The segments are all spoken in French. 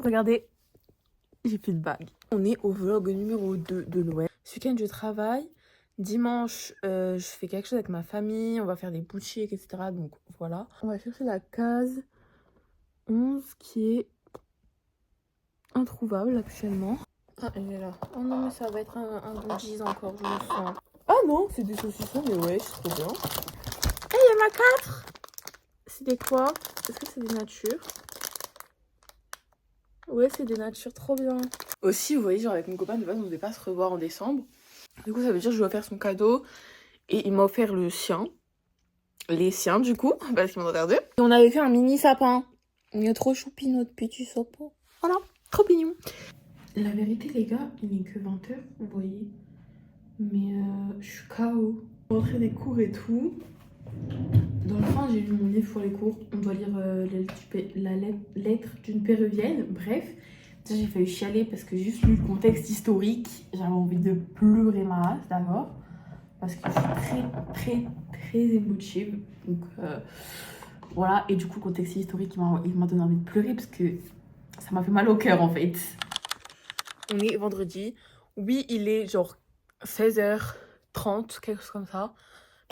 Regardez, j'ai plus de bague. On est au vlog numéro 2 de Noël. Ce week-end, je travaille. Dimanche, je fais quelque chose avec ma famille. On va faire des boutiques, etc. Donc voilà. On va chercher la case 11 qui est introuvable actuellement. Ah, elle est là. Oh non, mais ça va être un goodies encore, je le sens. Ah non, c'est des saucissons, mais ouais, c'est trop bien. Eh, il y en a 4. C'est des quoi? Est-ce que c'est des natures? Ouais, c'est des natures, trop bien. Aussi, vous voyez, genre avec mon copain, de base, on devait pas se revoir en décembre. Du coup, ça veut dire que je dois faire son cadeau. Et il m'a offert le sien. Les siens, du coup, parce qu'il m'en a offert 2. Et on avait fait un mini sapin. Il est trop choupi, notre petit sapin. Voilà, trop mignon. La vérité, les gars, il n'est que 20h, vous voyez. Mais je suis KO. Rentrer des cours et tout. Dans le fond, j'ai lu mon livre pour les cours. On doit lire la lettre d'une péruvienne. Bref, déjà j'ai failli chialer parce que j'ai juste lu le contexte historique. J'avais envie de pleurer ma race, d'accord? Parce que je suis très émotive. Donc voilà. Et du coup, le contexte historique, il m'a donné envie de pleurer parce que ça m'a fait mal au cœur en fait. On est vendredi. Oui, il est genre 16h30, quelque chose comme ça.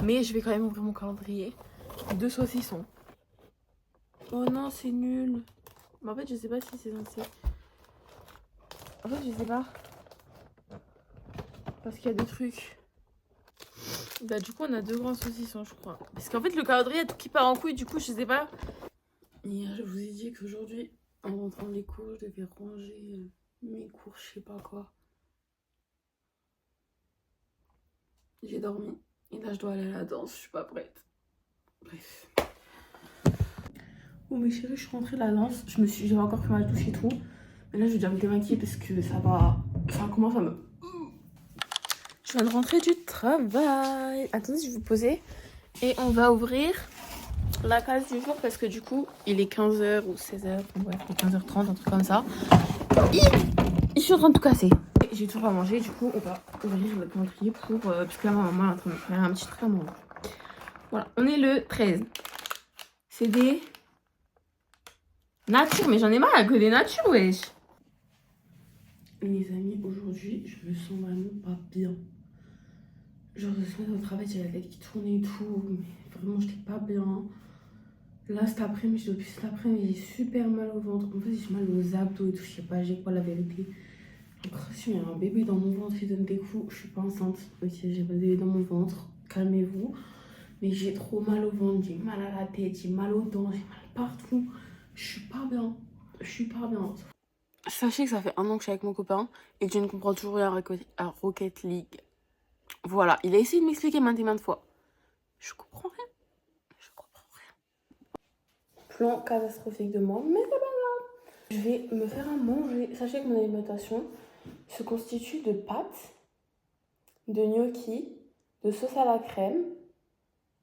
Mais je vais quand même ouvrir mon calendrier. 2 saucissons. Oh non, c'est nul. Mais en fait, je sais pas si c'est censé. En fait, je sais pas. Parce qu'il y a des trucs. Bah, du coup, on a 2 grands saucissons, je crois. Parce qu'en fait, le calendrier, il y a tout qui part en couille. Du coup, je sais pas. Hier, je vous ai dit qu'aujourd'hui, en rentrant des cours, je devais ranger mes cours, je sais pas quoi. J'ai dormi. Et là, je dois aller à la danse. Je suis pas prête. Bref. Bon, mes chéris, je suis rentrée de la danse. J'avais encore fait ma douche et tout. Mais là, je vais déjà me démaquiller parce que ça commence à me... Je viens de rentrer du travail. Attendez, je vais vous poser. Et on va ouvrir la case du jour parce que du coup, il est 15h ou 16h. Ouais, il est 15h30, un truc comme ça. Je suis en train de tout casser. J'ai toujours à manger. Du coup, on va ouvrir le calendrier pour... parce que là, ma maman est en train de faire un petit truc à manger. Voilà, on est le 13. C'est des... nature, mais j'en ai marre que des natures, wesh. Les amis, aujourd'hui, je me sens vraiment pas bien. Genre, ce matin au travail, j'avais la tête qui tournait et tout, mais vraiment, j'étais pas bien. Là, cet après-midi, depuis cet après-midi, j'ai super mal au ventre. En fait, j'ai mal aux abdos et tout, je sais pas, j'ai quoi la vérité. J'ai l'impression qu'il y a un bébé dans mon ventre qui donne des coups. Je suis pas enceinte, ok, j'ai pas de bébé dans mon ventre, calmez-vous. Mais j'ai trop mal au ventre, j'ai mal à la tête, j'ai mal aux dents, j'ai mal partout. Je suis pas bien, je suis pas bien. Sachez que ça fait 1 an que je suis avec mon copain et que je ne comprends toujours rien à Rocket League. Voilà, il a essayé de m'expliquer maintes et maintes fois. Je comprends rien. Je comprends rien. Plan catastrophique de moi, mais c'est pas grave. Je vais me faire à manger. Sachez que mon alimentation se constitue de pâtes, de gnocchi, de sauce à la crème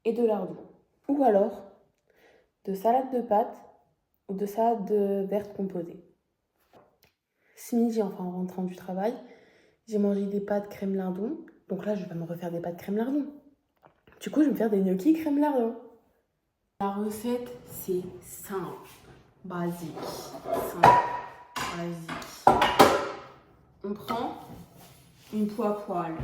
et de lardons. Ou alors de salade de pâtes ou de salade verte composée. Ce midi, enfin en rentrant du travail, j'ai mangé des pâtes crème lardon. Donc là, je vais me refaire des pâtes crème lardon. Du coup, je vais me faire des gnocchis crème lardon. La recette, c'est simple, basique, On prend une poêle à poêle.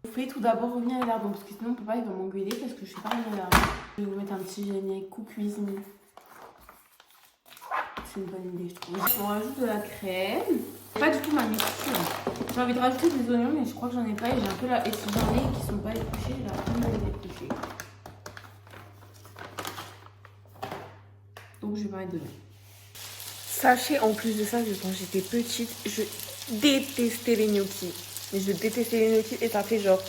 Je fais tout d'abord revenir les lardons parce que sinon, papa, il va m'engueuler parce que je sais pas revenir les lardons. Je vais vous mettre un petit génie coup cuisine. C'est une bonne idée, je trouve. On rajoute de la crème. Pas du tout ma mixture. J'ai envie de rajouter des oignons, mais je crois que j'en ai pas. Et j'ai un peu là. Et si j'en ai qui sont pas épluchés, j'ai un peu les éplucher. Donc je vais pas mettre dedans. Sachez en plus de ça que quand j'étais petite, je détestais les gnocchis. Mais je détestais les gnocchis et ça fait genre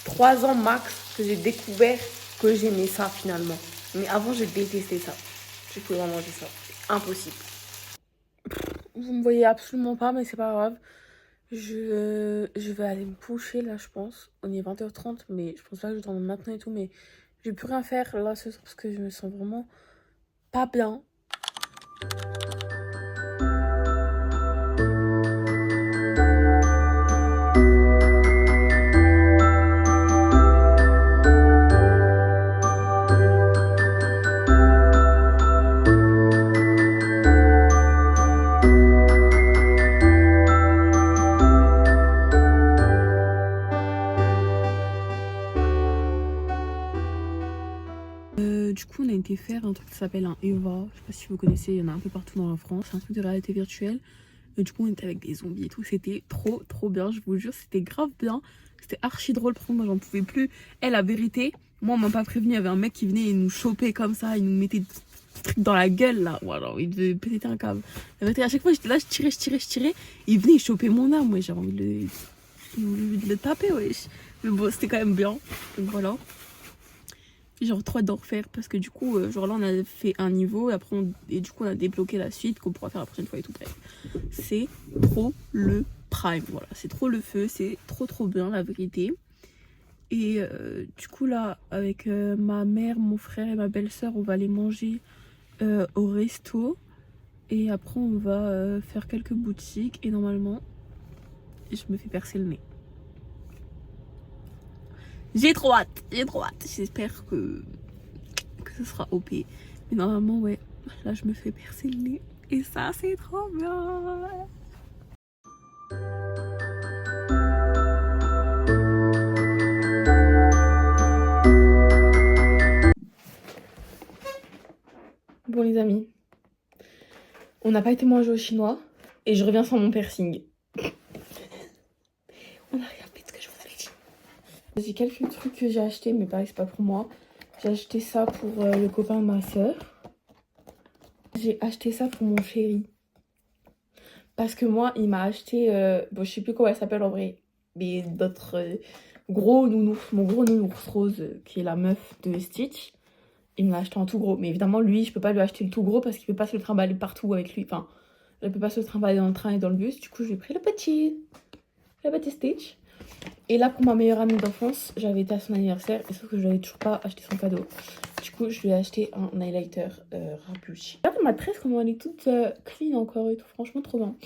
3 ans max que j'ai découvert que j'aimais ça finalement. Mais avant, je détestais ça. Je pouvais pas manger ça. C'est impossible. Vous me voyez absolument pas, mais c'est pas grave. Je vais aller me coucher là, je pense. On est 20h30, mais je pense pas que je dorme maintenant et tout. Mais je vais plus rien faire là ce soir parce que je me sens vraiment pas bien. été faire un truc qui s'appelle un EVA. Je sais pas si vous connaissez, il y en a un peu partout dans la France. C'est un truc de réalité virtuelle. Et du coup, on était avec des zombies et tout. C'était trop bien, je vous jure. C'était grave bien. C'était archi drôle. Par contre, moi, j'en pouvais plus. Et la vérité, moi, on m'a pas prévenu. Il y avait un mec qui venait et nous choper comme ça. Il nous mettait des trucs dans la gueule, là. Voilà, il devait péter un câble. La vérité, à chaque fois, j'étais là, je tirais. Il venait, il chopait mon âme. Ouais, j'avais envie de le taper, wesh. Mais bon, c'était quand même bien. Donc voilà. Genre 3 d'en refaire parce que du coup genre là on a fait un niveau et après et du coup on a débloqué la suite qu'on pourra faire la prochaine fois et tout. Bref, c'est trop le prime, voilà, c'est trop le feu, c'est trop bien la vérité. Et du coup là avec ma mère, mon frère et ma belle-sœur, on va aller manger au resto et après on va faire quelques boutiques et normalement je me fais percer le nez. J'ai trop hâte, j'espère que ce sera OP. Mais normalement, ouais, là je me fais percer le nez. Et ça, c'est trop bien. Bon les amis, on n'a pas été manger au chinois et je reviens sans mon piercing. On a rien fait de ce que je vous avais dit. J'ai quelques trucs que j'ai achetés, mais pareil, c'est pas pour moi. J'ai acheté ça pour le copain de ma soeur. J'ai acheté ça pour mon chéri. Parce que moi, il m'a acheté, bon, je sais plus comment elle s'appelle en vrai, mais d'autres gros nounours, mon gros nounours rose, qui est la meuf de Stitch. Il me l'a acheté en tout gros. Mais évidemment, lui, je peux pas lui acheter le tout gros parce qu'il peut pas se le trimballer partout avec lui. Enfin, je peux pas se le trimballer dans le train et dans le bus. Du coup, j'ai pris le petit Stitch. Et là, pour ma meilleure amie d'enfance, j'avais été à son anniversaire. Et sauf que je lui avais toujours pas acheté son cadeau. Du coup, je lui ai acheté un highlighter Rabushi. Regarde ma tresse, comment elle est toute clean encore et tout. Franchement, trop bien.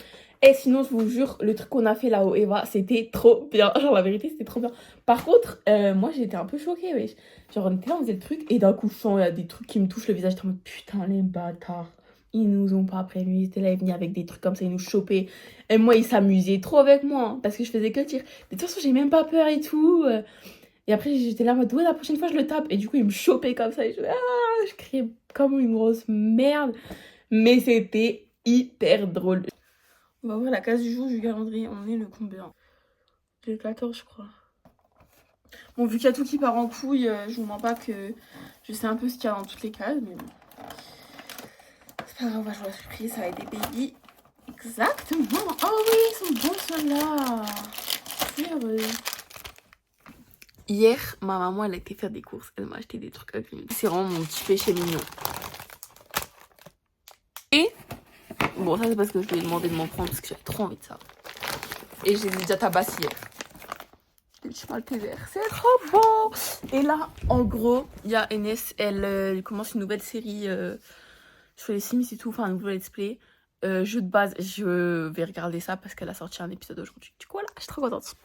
Et sinon, je vous jure, le truc qu'on a fait là au Eva, c'était trop bien. Genre, la vérité, c'était trop bien. Par contre, moi, j'étais un peu choquée, wesh. Genre, on était là, on faisait le truc, et d'un coup, je sens, il y a des trucs qui me touchent le visage. J'étais en mode, putain, les bâtards. Ils nous ont pas prévenus. Ils étaient là, ils venaient avec des trucs comme ça, ils nous chopaient. Et moi, ils s'amusaient trop avec moi, hein, parce que je faisais que le tir. De toute façon, j'ai même pas peur et tout. Et après, j'étais là en mode, ouais, la prochaine fois, je le tape. Et du coup, ils me chopaient comme ça. Et je criais comme une grosse merde. Mais c'était hyper drôle. On va ouvrir la case du jour du calendrier. On est le combien? Le 14, je crois. Bon, vu qu'il y a tout qui part en couille, je vous mens pas que je sais un peu ce qu'il y a dans toutes les cases. Mais bon. C'est pas grave, on va jouer à la surprise. Ça va être des baby. Exactement. Oh oui, ils sont bons ceux-là. Je suis heureuse. Hier, ma maman, elle a été faire des courses. Elle m'a acheté des trucs ugly. C'est vraiment mon petit péché mignon. Et bon, ça c'est parce que je lui ai demandé de m'en prendre parce que j'avais trop envie de ça. Et j'ai déjà tabassé hier. Des petits Maltesers, c'est trop beau. Et là, en gros, il y a Enes, elle commence une nouvelle série sur les Sims et tout, enfin un nouveau let's play. Jeu de base, je vais regarder ça parce qu'elle a sorti un épisode aujourd'hui. Du coup, voilà, je suis trop contente.